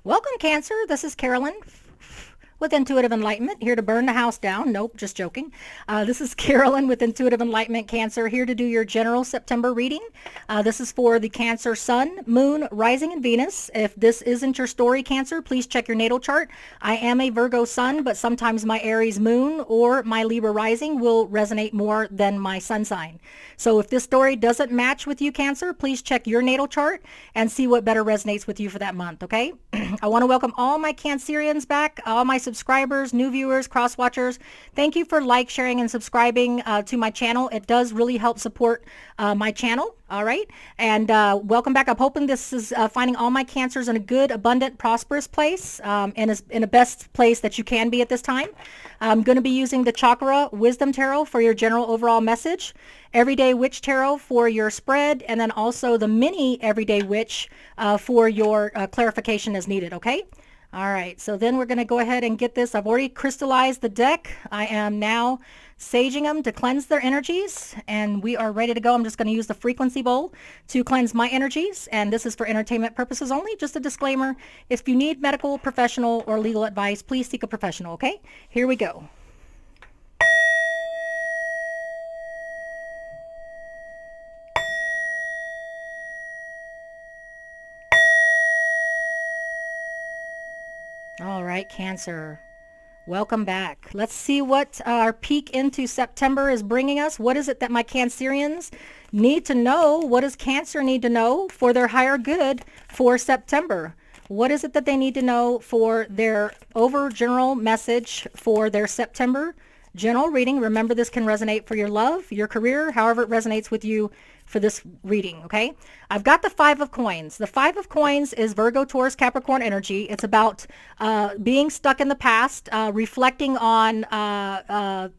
Welcome, Cancer. This is Carolyn with Intuitive Enlightenment, here to burn the house down. Nope, just joking. This is Carolyn with Intuitive Enlightenment, Cancer, here to do your general September reading. This is for the Cancer Sun, Moon, Rising, and Venus. If this isn't your story, Cancer, please check your natal chart. I am a Virgo Sun, but sometimes my Aries Moon or my Libra Rising will resonate more than my Sun sign. So if this story doesn't match with you, Cancer, please check your natal chart and see what better resonates with you for that month, okay? I want to welcome all my Cancerians back, all my subscribers, new viewers, cross watchers. Thank you for sharing, and subscribing to my channel. It does really help support my channel. All right. And welcome back. I'm hoping this is finding all my Cancers in a good, abundant, prosperous place, and is in the best place that you can be at this time. I'm going to be using the Chakra Wisdom Tarot for your general overall message, Everyday Witch Tarot for your spread, and then also the mini Everyday Witch for your clarification as needed. Okay. All right, so then we're going to go ahead and get this. I've already crystallized the deck. I am now saging them to cleanse their energies, and we are ready to go. I'm just going to use the frequency bowl to cleanse my energies, and this is for entertainment purposes only. Just a disclaimer, if you need medical, professional, or legal advice, please seek a professional, okay? Here we go. All right, Cancer. Welcome back. Let's see what our peek into September is bringing us. What is it that my Cancerians need to know? What does Cancer need to know for their higher good for September? What is it that they need to know for their general message for their September general reading? Remember, this can resonate for your love, your career, however it resonates with you for this reading, okay? I've got the Five of Coins. The Five of Coins is Virgo, Taurus, Capricorn energy. It's about being stuck in the past, reflecting on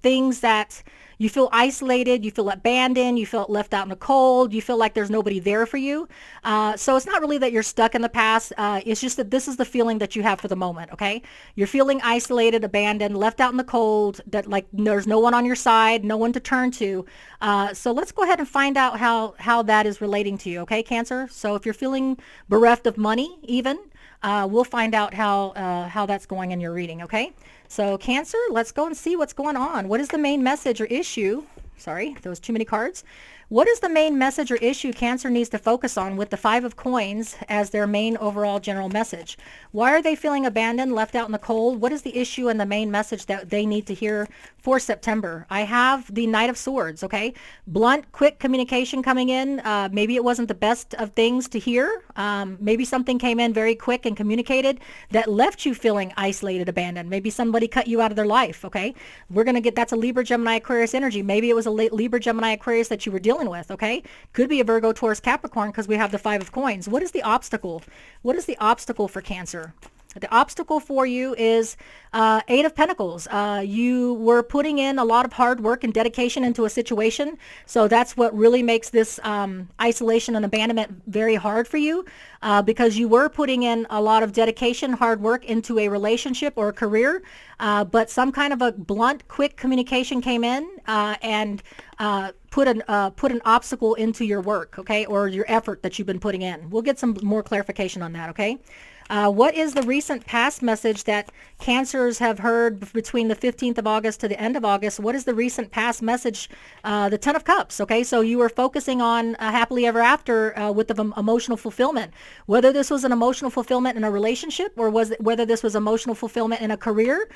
things that you feel isolated, you feel abandoned, you feel left out in the cold, you feel like there's nobody there for you. So it's not really that you're stuck in the past. It's just that this is the feeling that you have for the moment, okay? You're feeling isolated, abandoned, left out in the cold, that like there's no one on your side, no one to turn to. So let's go ahead and find out how that is relating to you, okay, Cancer? So if you're feeling bereft of money even, we'll find out how that's going in your reading, okay? So Cancer, let's go and see what's going on. What is the main message or issue? Sorry, there was too many cards. What is the main message or issue Cancer needs to focus on with the Five of Coins as their main overall general message? Why are they feeling abandoned, left out in the cold? What is the issue and the main message that they need to hear for September? I have the Knight of Swords, okay? Blunt, quick communication coming in. Maybe it wasn't the best of things to hear. Maybe something came in very quick and communicated that left you feeling isolated, abandoned. Maybe somebody cut you out of their life, okay? We're going to get, that's a Libra, Gemini, Aquarius energy. Maybe it was a Libra, Gemini, Aquarius that you were dealing with, okay? Could be a Virgo, Taurus, Capricorn, because we have the Five of Coins. What is the obstacle? What is the obstacle for Cancer? The obstacle for you is Eight of Pentacles. You were putting in a lot of hard work and dedication into a situation. So that's what really makes this isolation and abandonment very hard for you, because you were putting in a lot of dedication, hard work into a relationship or a career. But some kind of a blunt, quick communication came in and put an obstacle into your work, okay, or your effort that you've been putting in. We'll get some more clarification on that, okay? What is the recent past message that Cancers have heard between the 15th of August to the end of August? What is the recent past message? The Ten of Cups, okay? So you were focusing on happily ever after with the emotional fulfillment. Whether this was an emotional fulfillment in a relationship or whether this was emotional fulfillment in a career,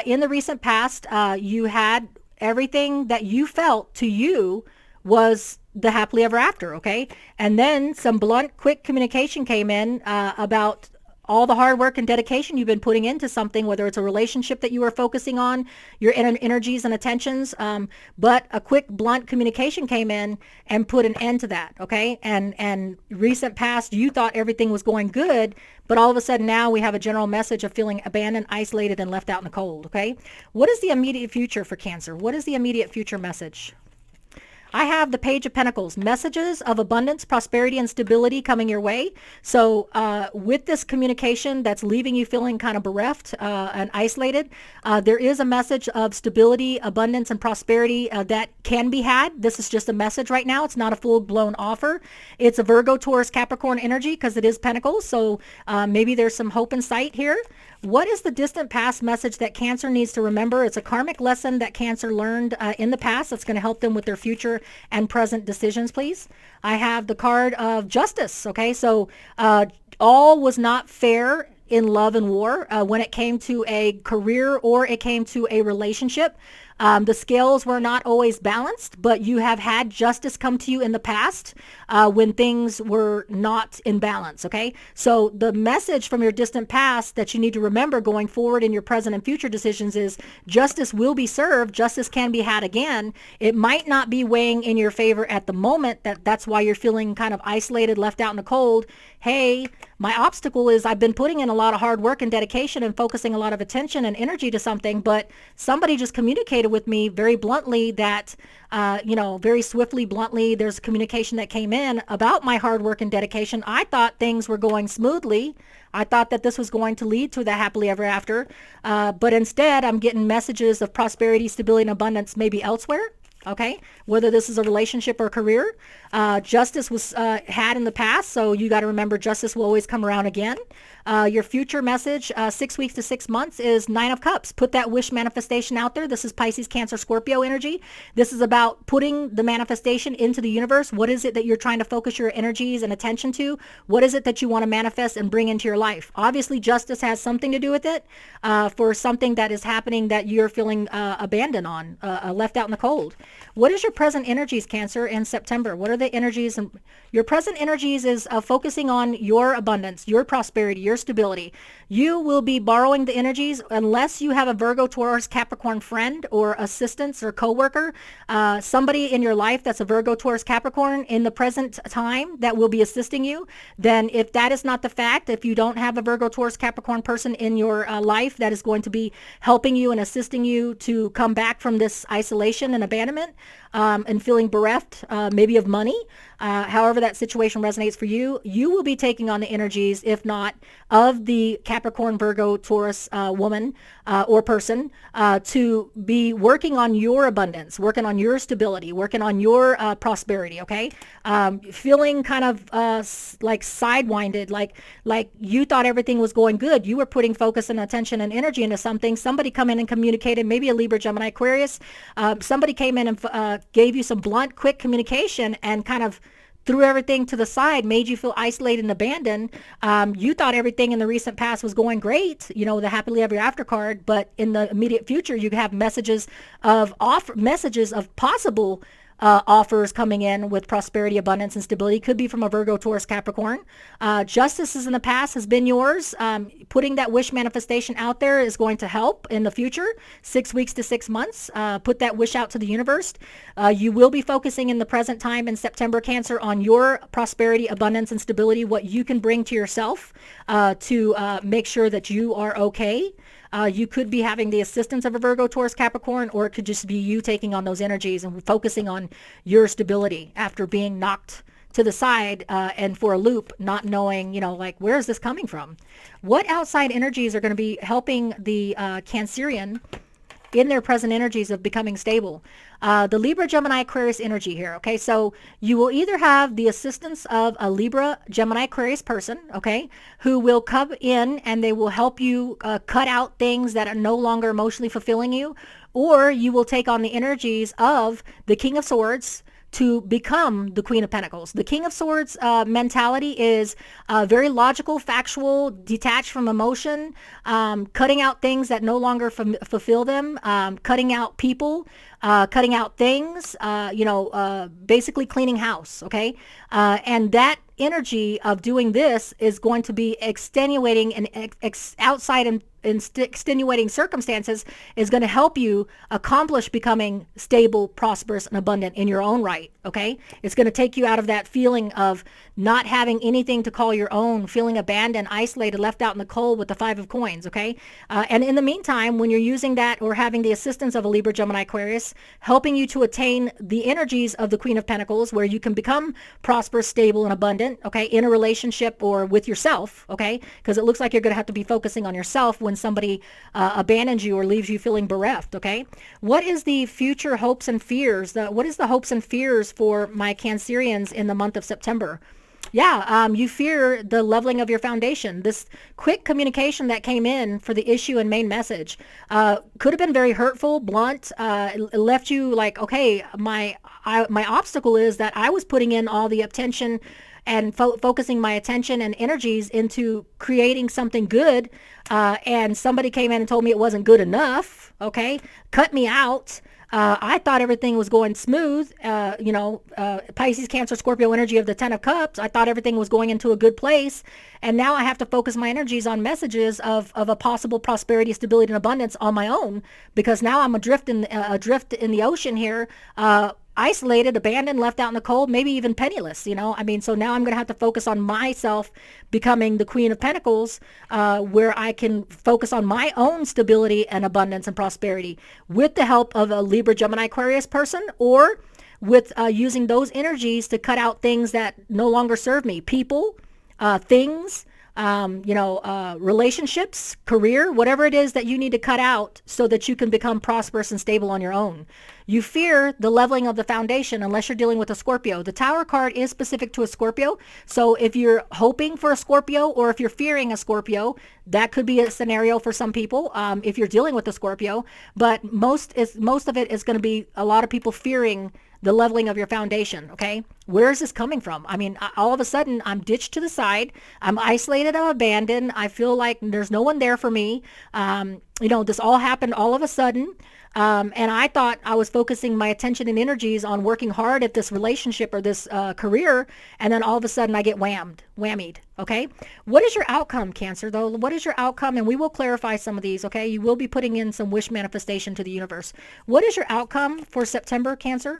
in the recent past, you had everything that you felt to you was the happily ever after, okay? And then some blunt, quick communication came in about all the hard work and dedication you've been putting into something, whether it's a relationship that you were focusing on, your energies and attentions, but a quick, blunt communication came in and put an end to that, okay? And recent past, you thought everything was going good, but all of a sudden now we have a general message of feeling abandoned, isolated, and left out in the cold, okay? What is the immediate future for Cancer? What is the immediate future message? I have the Page of Pentacles, messages of abundance, prosperity, and stability coming your way. So with this communication that's leaving you feeling kind of bereft and isolated, there is a message of stability, abundance, and prosperity that can be had. This is just a message right now. It's not a full-blown offer. It's a Virgo, Taurus, Capricorn energy because it is Pentacles. So maybe there's some hope in sight here. What is the distant past message that Cancer needs to remember? It's a karmic lesson that Cancer learned in the past that's going to help them with their future and present decisions, please. I have the card of Justice. Okay, so all was not fair in love and war when it came to a career or it came to a relationship. The scales were not always balanced, but you have had justice come to you in the past when things were not in balance, okay? So the message from your distant past that you need to remember going forward in your present and future decisions is justice will be served, justice can be had again. It might not be weighing in your favor at the moment, that's why you're feeling kind of isolated, left out in the cold. Hey, my obstacle is I've been putting in a lot of hard work and dedication and focusing a lot of attention and energy to something, but somebody just communicated with me very bluntly that, very swiftly, bluntly, there's communication that came in about my hard work and dedication. I thought things were going smoothly. I thought that this was going to lead to the happily ever after. But instead, I'm getting messages of prosperity, stability, and abundance maybe elsewhere. Okay, whether this is a relationship or a career, justice was had in the past, so you got to remember justice will always come around again. Your future message, 6 weeks to 6 months, is Nine of Cups. Put that wish manifestation out there. This is Pisces, Cancer, Scorpio energy. This is about putting the manifestation into the universe. What is it that you're trying to focus your energies and attention to? What is it that you want to manifest and bring into your life? Obviously, justice has something to do with it for something that is happening that you're feeling abandoned on, left out in the cold. What is your present energies, Cancer, in September? What are the energies? And your present energies is focusing on your abundance, your prosperity, your stability. You will be borrowing the energies unless you have a Virgo, Taurus, Capricorn friend or assistance or coworker, somebody in your life that's a Virgo, Taurus, Capricorn in the present time that will be assisting you. Then if that is not the fact, if you don't have a Virgo, Taurus, Capricorn person in your life that is going to be helping you and assisting you to come back from this isolation and abandonment, and feeling bereft, maybe of money, however that situation resonates for you, you will be taking on the energies, if not of the Capricorn, Virgo, Taurus woman or person, to be working on your abundance, working on your stability, working on your prosperity, okay? Feeling kind of like sidewinded, like you thought everything was going good. You were putting focus and attention and energy into something. Somebody come in and communicated, maybe a Libra, Gemini, Aquarius. Somebody came in and gave you some blunt, quick communication and kind of threw everything to the side, made you feel isolated and abandoned. You thought everything in the recent past was going great, the happily ever after card, but in the immediate future, you have messages of possible offers coming in with prosperity, abundance, and stability. Could be from a Virgo, Taurus, Capricorn. Justices in the past has been yours. Putting that wish manifestation out there is going to help in the future. 6 weeks to 6 months. Put that wish out to the universe. You will be focusing in the present time in September, Cancer, on your prosperity, abundance, and stability, what you can bring to yourself to make sure that you are okay. You could be having the assistance of a Virgo, Taurus, Capricorn, or it could just be you taking on those energies and focusing on your stability after being knocked to the side and for a loop, not knowing, where is this coming from? What outside energies are going to be helping the Cancerian in their present energies of becoming stable? The Libra, Gemini, Aquarius energy here. Okay, so you will either have the assistance of a Libra, Gemini, Aquarius person, okay, who will come in and they will help you cut out things that are no longer emotionally fulfilling you, or you will take on the energies of the King of Swords to become the Queen of Pentacles. The King of Swords mentality is very logical, factual, detached from emotion, cutting out things that no longer fulfill them, cutting out people, cutting out things, basically cleaning house, okay? And that energy of doing this is going to be extenuating and outside and extenuating circumstances is going to help you accomplish becoming stable, prosperous, and abundant in your own right, okay? It's going to take you out of that feeling of not having anything to call your own, feeling abandoned, isolated, left out in the cold with the 5 of coins, okay? And in the meantime, when you're using that or having the assistance of a Libra, Gemini, Aquarius, abundance, helping you to attain the energies of the Queen of Pentacles, where you can become prosperous, stable, and abundant, okay, in a relationship or with yourself, okay, because it looks like you're going to have to be focusing on yourself when somebody abandons you or leaves you feeling bereft, okay? What is the future hopes and fears? What is the hopes and fears for my Cancerians in the month of September? Yeah, you fear the leveling of your foundation. This quick communication that came in for the issue and main message could have been very hurtful, blunt. It left you like, okay, my obstacle is that I was putting in all the attention and focusing my attention and energies into creating something good, and somebody came in and told me it wasn't good enough, okay, cut me out. I thought everything was going smooth, Pisces, Cancer, Scorpio energy of the 10 of Cups. I thought everything was going into a good place. And now I have to focus my energies on messages of a possible prosperity, stability, and abundance on my own, because now I'm adrift in the ocean here, isolated, abandoned, left out in the cold, maybe even penniless, so now I'm going to have to focus on myself becoming the Queen of Pentacles, where I can focus on my own stability and abundance and prosperity with the help of a Libra, Gemini, Aquarius person, or with using those energies to cut out things that no longer serve me, people, things, relationships, career, whatever it is that you need to cut out so that you can become prosperous and stable on your own. You fear the leveling of the foundation unless you're dealing with a Scorpio. The Tower card is specific to a Scorpio. So if you're hoping for a Scorpio or if you're fearing a Scorpio, that could be a scenario for some people if you're dealing with a Scorpio. But most of it is going to be a lot of people fearing the leveling of your foundation, okay? Where is this coming from? I mean, all of a sudden, I'm ditched to the side. I'm isolated. I'm abandoned. I feel like there's no one there for me. This all happened all of a sudden. And I thought I was focusing my attention and energies on working hard at this relationship or this career. And then all of a sudden, I get whammied, okay? What is your outcome, Cancer, though? What is your outcome? And we will clarify some of these, okay? You will be putting in some wish manifestation to the universe. What is your outcome for September, Cancer?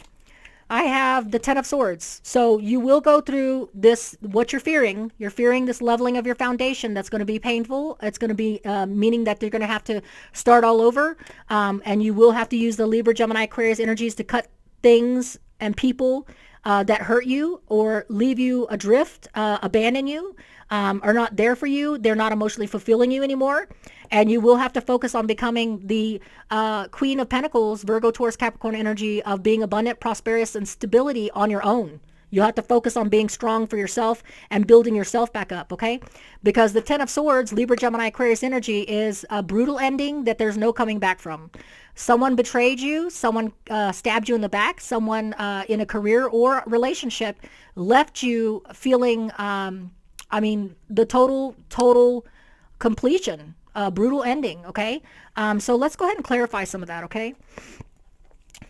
I have the 10 of Swords. So you will go through this, what you're fearing. You're fearing this leveling of your foundation. That's going to be painful. It's going to be meaning that you're going to have to start all over. And you will have to use the Libra, Gemini, Aquarius energies to cut things and people that hurt you or leave you adrift, abandon you, are not there for you. They're not emotionally fulfilling you anymore. And you will have to focus on becoming the Queen of Pentacles, Virgo, Taurus, Capricorn energy of being abundant, prosperous, and stability on your own. You have to focus on being strong for yourself and building yourself back up, okay? Because the 10 of Swords, Libra, Gemini, Aquarius energy is a brutal ending that there's no coming back from. Someone betrayed you, someone stabbed you in the back, someone in a career or relationship left you feeling, the total completion. Brutal ending, okay? So let's go ahead and clarify some of that, okay?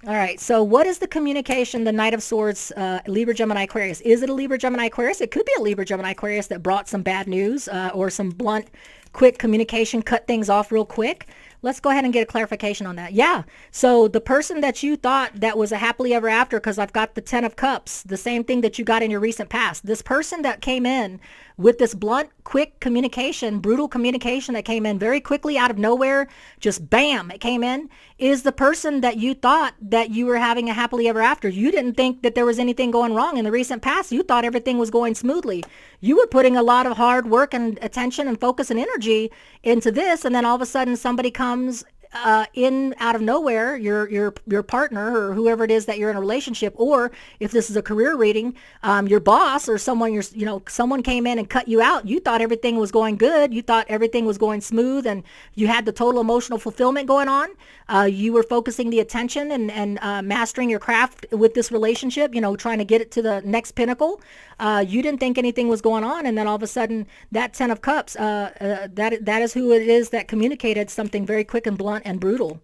All right, so what is the communication, the Knight of Swords, Libra, Gemini, Aquarius? Is it a Libra, Gemini, Aquarius? It could be a Libra, Gemini, Aquarius that brought some bad news or some blunt, quick communication, cut things off real quick. Let's go ahead and get a clarification on that. Yeah, so the person that you thought that was a happily ever after, because I've got the 10 of Cups, the same thing that you got in your recent past. This person that came in with this blunt, quick communication, brutal communication that came in very quickly out of nowhere, just bam, it came in, is the person that you thought that you were having a happily ever after. You didn't think that there was anything going wrong in the recent past. You thought everything was going smoothly. You were putting a lot of hard work and attention and focus and energy into this, and then all of a sudden somebody comes in out of nowhere, your partner or whoever it is that you're in a relationship, or if this is a career reading, your boss or someone someone came in and cut you out. You thought everything was going good. You thought everything was going smooth, and you had the total emotional fulfillment going on. You were focusing the attention and mastering your craft with this relationship, trying to get it to the next pinnacle. You didn't think anything was going on, and then all of a sudden that 10 of Cups, that is who it is that communicated something very quick and blunt and brutal.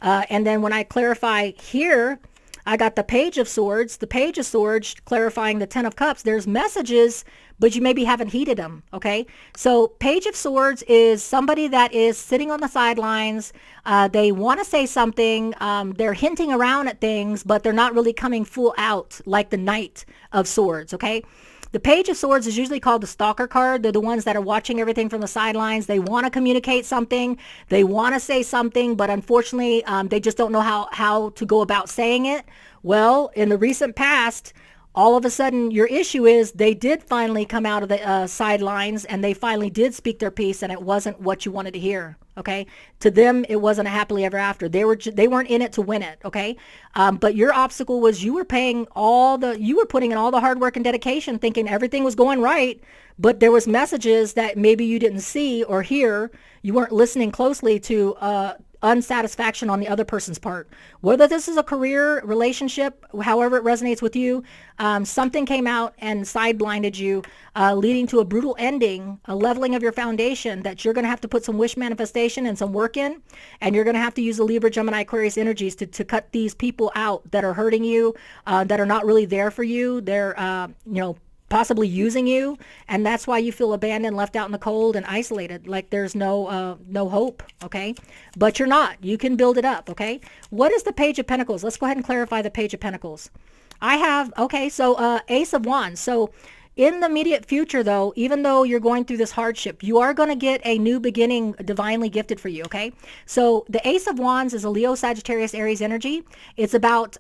And then when I clarify here, I got the Page of Swords. The Page of Swords clarifying the 10 of Cups. There's messages, but you maybe haven't heeded them, okay? So Page of Swords is somebody that is sitting on the sidelines. They want to say something. They're hinting around at things, but they're not really coming full out like the Knight of Swords, okay? The Page of Swords is usually called the stalker card. They're the ones that are watching everything from the sidelines. They want to communicate something. They want to say something, but unfortunately, they just don't know how to go about saying it. Well, in the recent past, all of a sudden your issue is they did finally come out of the sidelines, and they finally did speak their piece, and it wasn't what you wanted to hear. Okay, to them it wasn't a happily ever after. They weren't in it to win it. Okay, but your obstacle was you were putting in all the hard work and dedication, thinking everything was going right, but there was messages that maybe you didn't see or hear. You weren't listening closely to unsatisfaction on the other person's part. Whether this is a career, relationship, however it resonates with you, something came out and side blinded you, leading to a brutal ending, a leveling of your foundation that you're going to have to put some wish manifestation and some work in. And you're going to have to use the Libra, Gemini, Aquarius energies to cut these people out that are hurting you, that are not really there for you. They're, possibly using you, and that's why you feel abandoned, left out in the cold, and isolated, like there's no hope. Okay, but you're not. You can build it up. Okay, what is the Page of Pentacles? Let's go ahead and clarify the Page of Pentacles. I have Ace of Wands. So in the immediate future, though, even though you're going through this hardship, you are going to get a new beginning divinely gifted for you, okay? So the Ace of Wands is a Leo, Sagittarius, Aries energy. It's about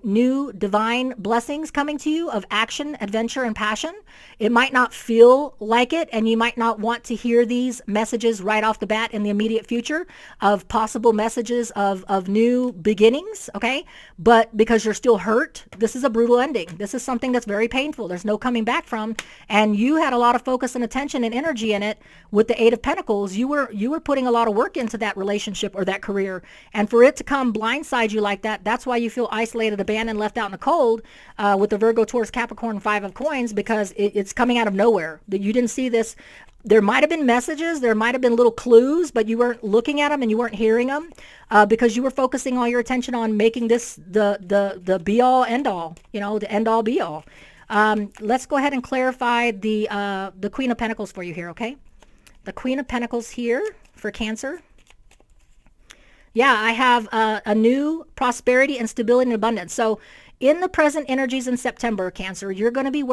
new divine blessings coming to you of action, adventure, and passion. It might not feel like it, and you might not want to hear these messages right off the bat in the immediate future of possible messages of new beginnings, okay? But because you're still hurt, this is a brutal ending. This is something that's very painful. There's no coming back from. And you had a lot of focus and attention and energy in it with the Eight of Pentacles. You were putting a lot of work into that relationship or that career. And for it to come blindside you like that, that's why you feel isolated, abandoned, left out in the cold with the Virgo, Taurus, Capricorn, Five of Coins, because it's coming out of nowhere. You didn't see this. There might have been messages, there might have been little clues, but you weren't looking at them and you weren't hearing them because you were focusing all your attention on making this the be all end all, the end all be all. Let's go ahead and clarify the Queen of Pentacles for you here, okay? The Queen of Pentacles here for Cancer. Yeah, I have a new prosperity and stability and abundance. So in the present energies in September, Cancer, you're going to be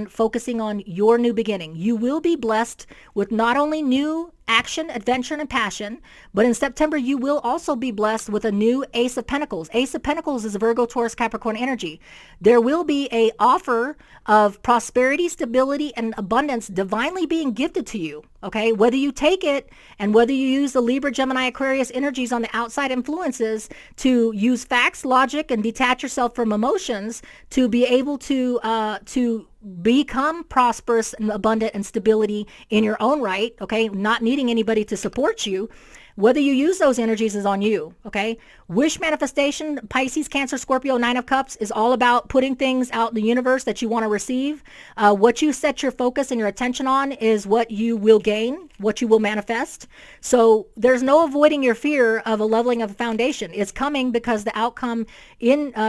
focusing on your new beginning. You will be blessed with not only new action, adventure, and passion, but in September, you will also be blessed with a new Ace of Pentacles. Ace of Pentacles is a Virgo, Taurus, Capricorn energy. There will be a offer of prosperity, stability, and abundance divinely being gifted to you, okay? Whether you take it and whether you use the Libra, Gemini, Aquarius energies on the outside influences to use facts, logic, and detach yourself from emotions to be able to become prosperous and abundant and stability in your own right, okay? Not needing anybody to support you. Whether you use those energies is on you, okay? Wish manifestation, Pisces, Cancer, Scorpio, Nine of Cups is all about putting things out in the universe that you want to receive. What you set your focus and your attention on is what you will gain, what you will manifest. So there's no avoiding your fear of a leveling of a foundation. It's coming because the outcome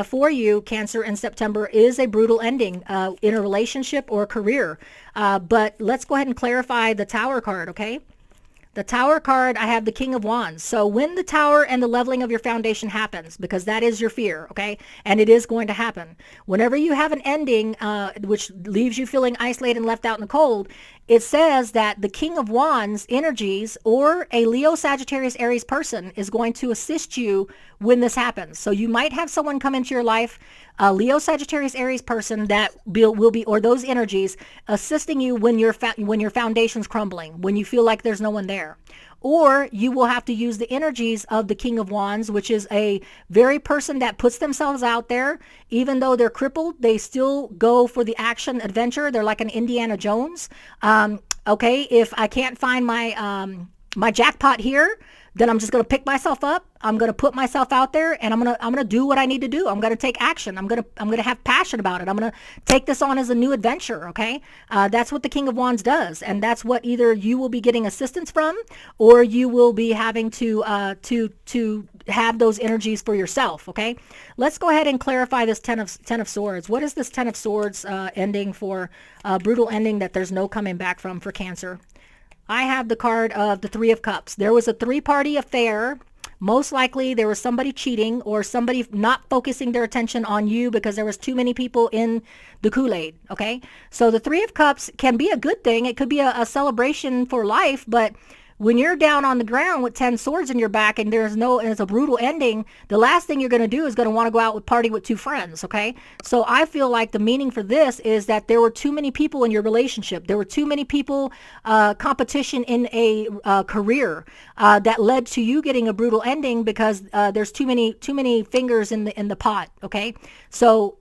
for you, Cancer, in September is a brutal ending in a relationship or a career. But let's go ahead and clarify the Tower card, okay? The Tower card, I have the King of Wands. So when the Tower and the leveling of your foundation happens, because that is your fear, okay? And it is going to happen. Whenever you have an ending, which leaves you feeling isolated and left out in the cold, it says that the King of Wands energies or a Leo, Sagittarius, Aries person is going to assist you when this happens. So you might have someone come into your life, a Leo, Sagittarius, Aries person that will be, or those energies assisting you when your foundation's crumbling, when you feel like there's no one there. Or you will have to use the energies of the King of Wands, which is a very person that puts themselves out there. Even though they're crippled, they still go for the action adventure. They're like an Indiana Jones. Okay, if I can't find my jackpot here, then I'm just going to pick myself up. I'm going to put myself out there, and I'm going to do what I need to do. I'm going to take action. I'm going to have passion about it. I'm going to take this on as a new adventure, okay? That's what the King of Wands does, and that's what either you will be getting assistance from, or you will be having to have those energies for yourself, okay? Let's go ahead and clarify this Ten of Swords. What is this Ten of Swords ending for? Brutal ending that there's no coming back from for Cancer. I have the card of the Three of Cups. There was a three-party affair Most likely there was somebody cheating or somebody not focusing their attention on you because there was too many people in the Kool-Aid. Okay. So the Three of Cups can be a good thing. It could be a celebration for life, but when you're down on the ground with 10 swords in your back and it's a brutal ending, the last thing you're going to do is going to want to go out with party with two friends. Okay. So I feel like the meaning for this is that there were too many people in your relationship. There were too many people, competition in a career, that led to you getting a brutal ending because, there's too many fingers in the pot. Okay. So,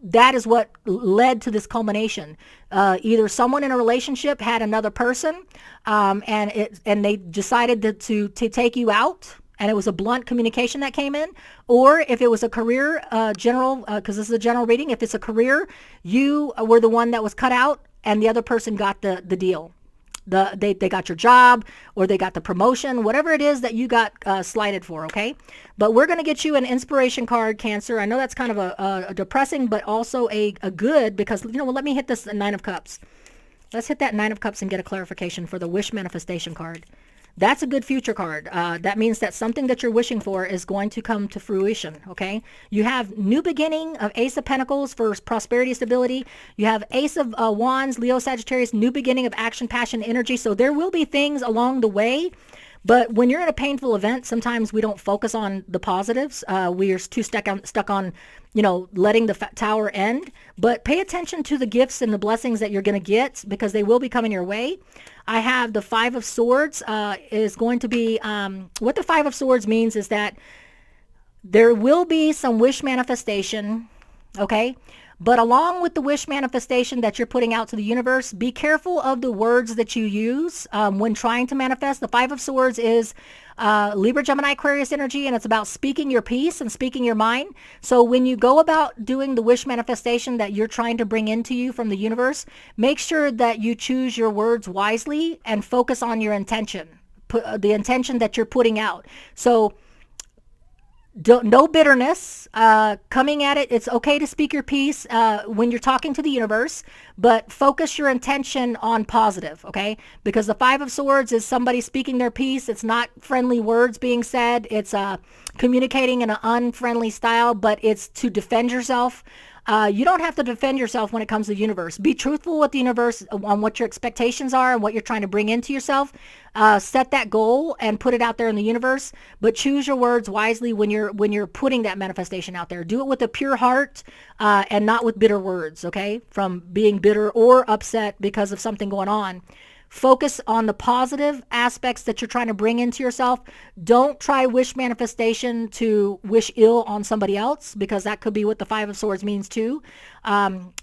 that is what led to this culmination. Either someone in a relationship had another person, and they decided to take you out, and it was a blunt communication that came in. Or if it was a career, general, because this is a general reading, if it's a career, you were the one that was cut out, and the other person got the deal. They got your job, or they got the promotion, whatever it is that you got slighted for. Okay. But we're going to get you an inspiration card, Cancer. I know that's kind of a depressing, but also a good, because, let me hit this Nine of Cups. Let's hit that Nine of Cups and get a clarification for the wish manifestation card. That's a good future card. That means that something that you're wishing for is going to come to fruition. Okay. You have new beginning of Ace of Pentacles for prosperity, stability. You have Ace of Wands, Leo, Sagittarius, new beginning of action, passion, energy. So there will be things along the way. But when you're in a painful event, sometimes we don't focus on the positives. We are too stuck on, letting the tower end. But pay attention to the gifts and the blessings that you're going to get, because they will be coming your way. I have the Five of Swords is going to be, what the Five of Swords means is that there will be some wish manifestation, okay? But along with the wish manifestation that you're putting out to the universe, be careful of the words that you use when trying to manifest. The Five of Swords is Libra, Gemini, Aquarius energy, and it's about speaking your piece and speaking your mind. So when you go about doing the wish manifestation that you're trying to bring into you from the universe, make sure that you choose your words wisely and focus on your intention, the intention that you're putting out. So no bitterness coming at it. It's okay to speak your piece when you're talking to the universe, but focus your intention on positive, okay? Because the Five of Swords is somebody speaking their piece. It's not friendly words being said. It's communicating in an unfriendly style, but it's to defend yourself. You don't have to defend yourself when it comes to the universe. Be truthful with the universe on what your expectations are and what you're trying to bring into yourself. Set that goal and put it out there in the universe, but choose your words wisely when you're putting that manifestation out there. Do it with a pure heart and not with bitter words, okay? From being bitter or upset because of something going on. Focus on the positive aspects that you're trying to bring into yourself. Don't try wish manifestation to wish ill on somebody else, because that could be what the Five of Swords means too.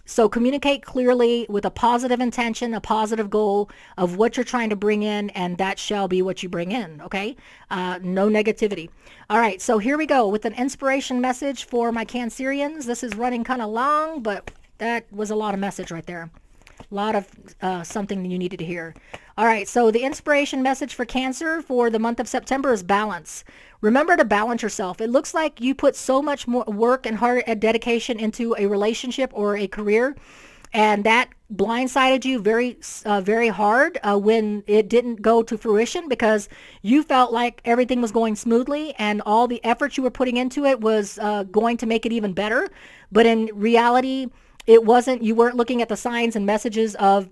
So communicate clearly with a positive intention, a positive goal of what you're trying to bring in, and that shall be what you bring in, okay? No negativity. All right, so here we go with an inspiration message for my Cancerians. This is running kind of long, but that was a lot of message right there. A lot of something you needed to hear. All right, so the inspiration message for Cancer for the month of September is balance. Remember to balance yourself. It looks like you put so much more work and heart and dedication into a relationship or a career, and that blindsided you very hard when it didn't go to fruition, because you felt like everything was going smoothly and all the effort you were putting into it was going to make it even better. But in reality, it wasn't. You weren't looking at the signs and messages of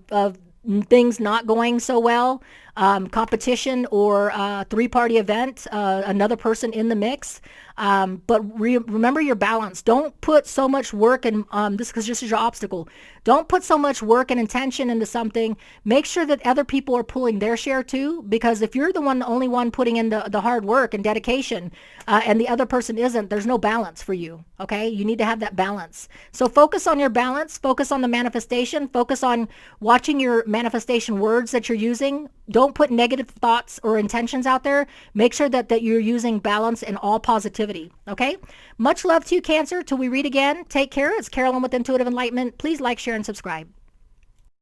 things not going so well, competition or three-party event, another person in the mix. But remember your balance. Don't put so much work and this is your obstacle. Don't put so much work and intention into something. Make sure that other people are pulling their share too, because if you're the only one putting in the hard work and dedication, and the other person isn't, there's no balance for you. Okay, you need to have that balance. So focus on your balance. Focus on the manifestation. Focus on watching your manifestation words that you're using. Don't put negative thoughts or intentions out there. Make sure that you're using balance and all positivity. Okay? Much love to you, Cancer. Till we read again, take care. It's Carolyn with Intuitive Enlightenment. Please like, share, and subscribe.